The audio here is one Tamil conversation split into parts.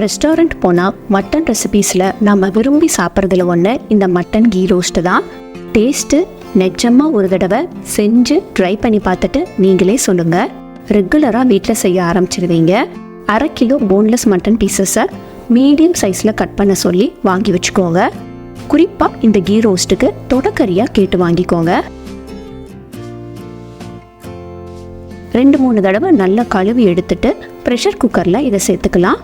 ரெஸ்டாரண்ட் போனால் மட்டன் ரெசிபீஸில் நம்ம விரும்பி சாப்பிட்றதுல ஒன்று இந்த மட்டன் கீ ரோஸ்ட்டு தான். டேஸ்ட்டு நிஜமாக ஒரு தடவை செஞ்சு ட்ரை பண்ணி பார்த்துட்டு நீங்களே சொல்லுங்கள். ரெகுலராக வீட்டில் செய்ய ஆரம்பிச்சிடுவீங்க. 1/2 கிலோ போன்லெஸ் மட்டன் பீசஸை மீடியம் சைஸில் கட் பண்ண சொல்லி வாங்கி வச்சுக்கோங்க. குறிப்பாக இந்த கீ ரோஸ்ட்டுக்கு தொடக்கரியாக கேட்டு வாங்கிக்கோங்க. 2-3 தடவை நல்லா கழுவி எடுத்துட்டு ப்ரெஷர் குக்கரில் இதை சேர்த்துக்கலாம்.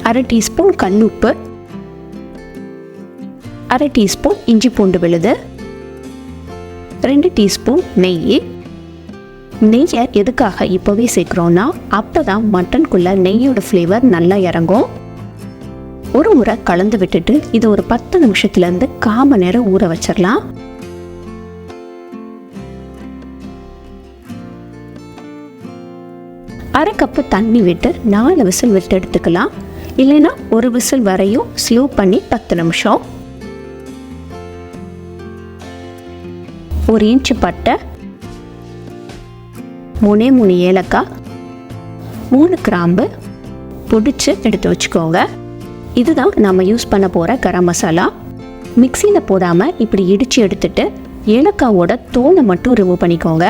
1/2 டீஸ்பூன் கல்லுப்பு, 1/2 டீஸ்பூன் இஞ்சி பூண்டு விழுது, 2 டீஸ்பூன் நெய். நெய்யை எதுக்காக இப்போவே சேர்க்குறோன்னா அப்போ தான் மட்டனுக்குள்ளே நெய்யோட ஃப்ளேவர் நல்லா இறங்கும். ஒரு முறை கலந்து விட்டுட்டு இதை ஒரு 10 நிமிஷத்துலேருந்து 1/4 மணி நேரம் ஊற வச்சிடலாம். அரை கப்பு தண்ணி விட்டு 4 விசில் விட்டு எடுத்துக்கலாம். இல்லைன்னா 1 விசில் வரையும் ஸ்லோ பண்ணி 10 நிமிஷம். 1 இன்ச்சு பட்டை, 3 ஏலக்காய், 3 கிராம்பு பொடிச்சு எடுத்து வச்சுக்கோங்க. இதுதான் நம்ம யூஸ் பண்ண போகிற கரம் மசாலா. மிக்சியில் போடாமல் இப்படி இடித்து எடுத்துட்டு ஏலக்காவோட தோலை மட்டும் ரிமூவ் பண்ணிக்கோங்க.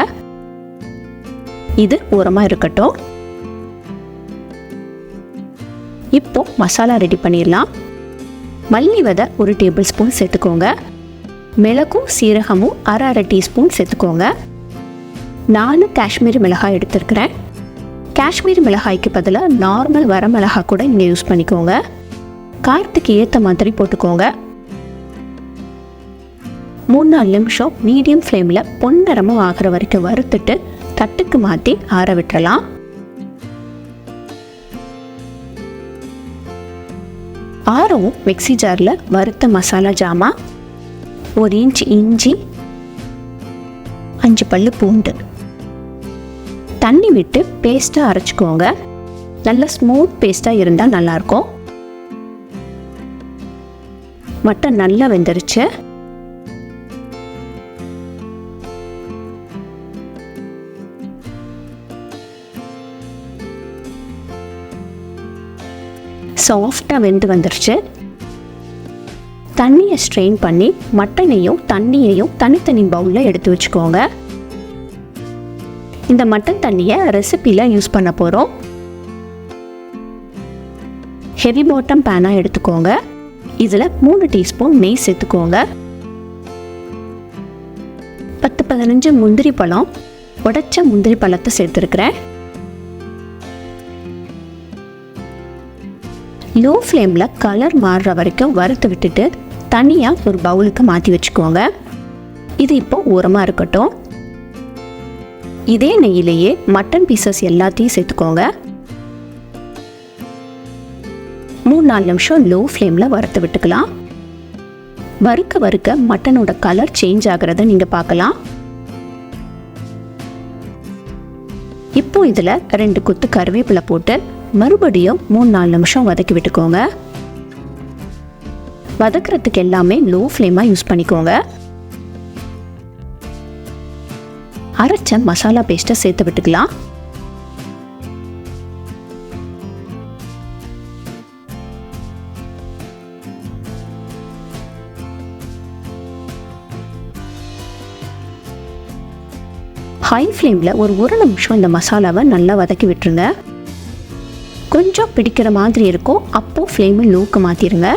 இது ஓரமாக இருக்கட்டும். இப்போ மசாலா ரெடி பண்ணிடலாம். மல்லி விதை 1 டேபிள் ஸ்பூன் சேர்த்துக்கோங்க. மிளகும் சீரகமும் 1/2 டீஸ்பூன் சேர்த்துக்கோங்க. 4 காஷ்மீரி மிளகாய் எடுத்துருக்கிறேன். காஷ்மீரி மிளகாய்க்கு பதிலாக நார்மல் வர மிளகாய் கூட நீங்கள் யூஸ் பண்ணிக்கோங்க. காரத்துக்கு ஏற்ற மாதிரி போட்டுக்கோங்க. 3-4 நிமிஷம் மீடியம் ஃப்ளேமில் பொன்னிறமாக ஆகிற வரைக்கும் வறுத்துட்டு தட்டுக்கு மாற்றி ஆற விட்டுறலாம். ஆறவும் மிக்ஸி ஜாரில் வறுத்த மசாலா ஜாமான், 1 இன்ச் இஞ்சி, 5 பல்லு பூண்டு தண்ணி விட்டு பேஸ்ட்டாக அரைச்சிக்கோங்க. நல்ல ஸ்மூத் பேஸ்ட்டாக இருந்தால் நல்லாயிருக்கும். மட்டன் நல்லா வெந்துருச்சு. சாஃப்டாக வெந்து வந்துருச்சு. தண்ணியை ஸ்ட்ரெயின் பண்ணி மட்டனையும் தண்ணியையும் தனித்தனி பவுலில் எடுத்து வச்சுக்கோங்க. இந்த மட்டன் தண்ணியை ரெசிப்பியில் யூஸ் பண்ண போகிறோம். ஹெவி பாட்டம் பேனாக எடுத்துக்கோங்க. இதில் 3 டீஸ்பூன் நெய் சேர்த்துக்கோங்க. 10-15 முந்திரி பழம், உடைச்ச முந்திரி பழத்தை சேர்த்துருக்கிறேன். லோ ஃப்ளேமில் கலர் மாறுற வரைக்கும் வறுத்து விட்டுட்டு தனியாக ஒரு பவுலுக்கு மாற்றி வச்சுக்கோங்க. இது இப்போ ஓரமாக இருக்கட்டும். இதே நெய்யிலேயே மட்டன் பீசஸ் எல்லாத்தையும் சேர்த்துக்கோங்க. 3-4 நிமிஷம் லோ ஃப்ளேமில் வறுத்து விட்டுக்கலாம். வறுக்க மட்டனோட கலர் சேஞ்ச் ஆகிறத நீங்கள் பார்க்கலாம். இப்போ இதில் 2 கொத்து கருவேப்பிலை போட்டு மறுபடியும் 3-4 நிமிஷம் வதக்கி விட்டுக்கோங்க. வதக்கிறதுக்கு எல்லாமே லோ ஃப்ளேமாக யூஸ் பண்ணிக்கோங்க. அரைச்ச மசாலா பேஸ்ட்டை சேர்த்து விட்டுக்கலாம். ஹை ஃப்ளேமில் ஒரு நிமிஷம் இந்த மசாலாவை நல்லா வதக்கி விட்டுருங்க. கொஞ்சம் பிடிக்கிற மாதிரி இருக்கும். அப்போது ஃப்ளேமை லோக்கு மாற்றிடுங்க.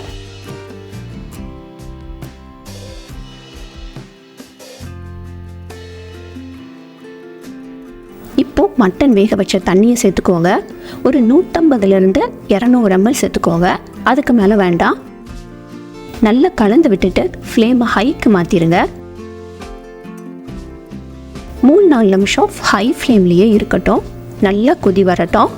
இப்போது மட்டன் வேக வச்ச தண்ணியை சேர்த்துக்கோங்க. ஒரு 150-200 ml சேர்த்துக்கோங்க. அதுக்கு மேலே வேண்டாம். நல்லா கலந்து விட்டுட்டு ஃப்ளேமை ஹைக்கு மாற்றிடுங்க. 3-4 நிமிஷம் ஹை ஃப்ளேம்லேயே இருக்கட்டும். நல்லா கொதி வரட்டும்.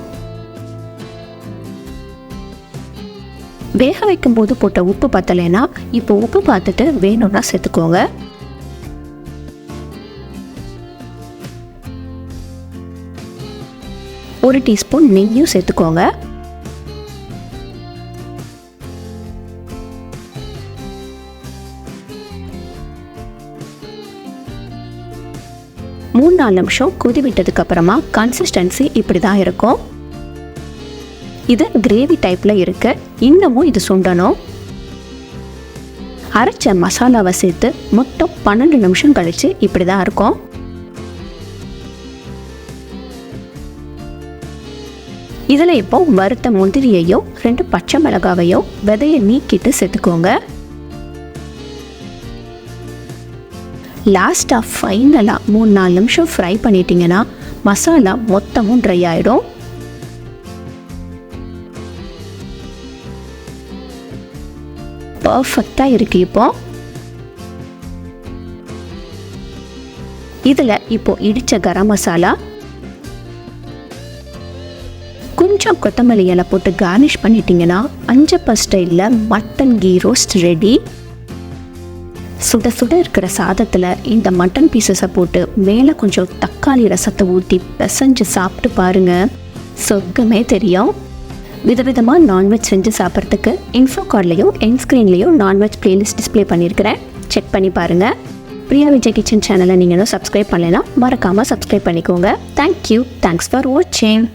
வேக வைக்கும் போது போட்ட உப்பு பத்தலைன்னா இப்போ உப்பு பார்த்துட்டு வேணும்னா சேர்த்துக்கோங்க. ஒரு டீஸ்பூன் நெய்யும் சேர்த்துக்கோங்க. மூணு 3-4 நிமிஷம் கொதி விட்டதுக்கப்புறமா கன்சிஸ்டன்சி இப்படி தான் இருக்கும். இது கிரேவி டைப்பில் இருக்கு. இன்னமும் இது சுண்டணும். அரைச்ச மசாலாவை சேர்த்து மொத்தம் 12 நிமிஷம் கழித்து இப்படி தான் இருக்கும். இதில் இப்போ வறுத்த முந்திரியையோ 2 பச்சை மிளகாவையோ விதையை நீக்கிட்டு சேர்த்துக்கோங்க. லாஸ்ட்டாக ஃபைனலாக 3-4 நிமிஷம் ஃப்ரை பண்ணிட்டீங்கன்னா மசாலா மொத்தமும் ட்ரை ஆகிடும். பர்ஃபெக்டாக இருக்குது. இப்போ இதில் இப்போ இடித்த கரம் மசாலா, கொஞ்சம் கொத்தமல்லி இலை போட்டு கார்னிஷ் பண்ணிட்டீங்கன்னா அஞ்சப்பர் ஸ்டைலில் மட்டன் கீ ரோஸ்ட் ரெடி. சுட சுட இருக்கிற சாதத்தில் இந்த மட்டன் பீசஸை போட்டு மேலே கொஞ்சம் தக்காளி ரசத்தை ஊற்றி பிசைஞ்சு சாப்பிட்டு பாருங்கள், சொர்க்கமே தெரியும். விதவிதமாக நான்வெஜ் செஞ்சு சாப்பிட்றதுக்கு இன்ஃபோ கார்ட்லேயும் என் ஸ்க்ரீன்லேயும் நான்வெஜ் பிளேலிஸ்ட் டிஸ்பிளே பண்ணியிருக்கிறேன். செக் பண்ணி பாருங்கள். பிரியா விஜய் கிச்சன் சேனலை நீங்கள் இன்னும் சப்ஸ்கிரைப் பண்ணலைன்னா மறக்காமல் சப்ஸ்கிரைப் பண்ணிக்கோங்க. தேங்க்யூ. தேங்க்ஸ் ஃபார் வாட்சிங்.